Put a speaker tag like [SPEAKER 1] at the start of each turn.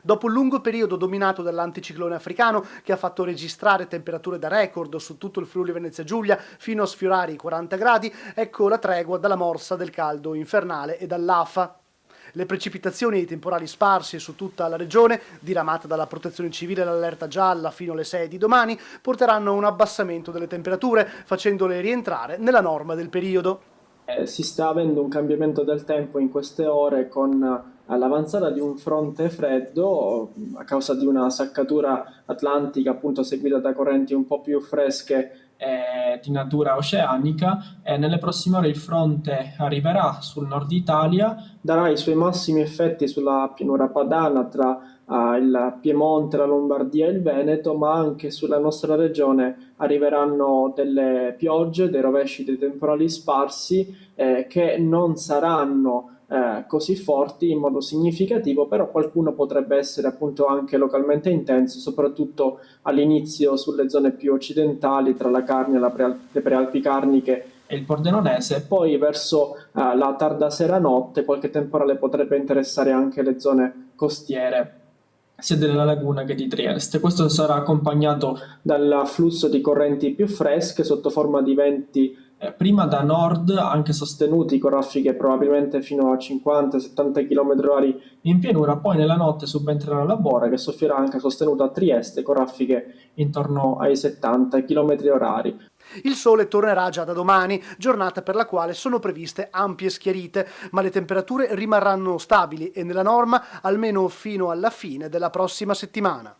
[SPEAKER 1] Dopo un lungo periodo dominato dall'anticiclone africano che ha fatto registrare temperature da record su tutto il Friuli Venezia Giulia fino a sfiorare i 40 gradi, ecco la tregua dalla morsa del caldo infernale e dall'afa. Le precipitazioni e i temporali sparsi su tutta la regione, diramata dalla Protezione Civile l'allerta gialla fino alle 6 di domani, porteranno a un abbassamento delle temperature, facendole rientrare nella norma del periodo.
[SPEAKER 2] Si sta avendo un cambiamento del tempo in queste ore con l'avanzata di un fronte freddo a causa di una saccatura atlantica appunto seguita da correnti un po' più fresche di natura oceanica e nelle prossime ore il fronte arriverà sul nord Italia, darà i suoi massimi effetti sulla pianura padana tra il Piemonte, la Lombardia e il Veneto, ma anche sulla nostra regione arriveranno delle piogge, dei rovesci, dei temporali sparsi che non saranno così forti in modo significativo, però qualcuno potrebbe essere appunto anche localmente intenso, soprattutto all'inizio sulle zone più occidentali tra la Carnia, le prealpi carniche e il Pordenonese, poi verso la tarda sera notte qualche temporale potrebbe interessare anche le zone costiere sia della laguna che di Trieste. Questo sarà accompagnato dal flusso di correnti più fresche sotto forma di venti prima da nord, anche sostenuti con raffiche probabilmente fino a 50-70 km/h in pianura, poi nella notte subentrerà la Bora che soffierà anche sostenuta a Trieste con raffiche intorno ai 70 km/h.
[SPEAKER 1] Il sole tornerà già da domani, giornata per la quale sono previste ampie schiarite, ma le temperature rimarranno stabili e nella norma almeno fino alla fine della prossima settimana.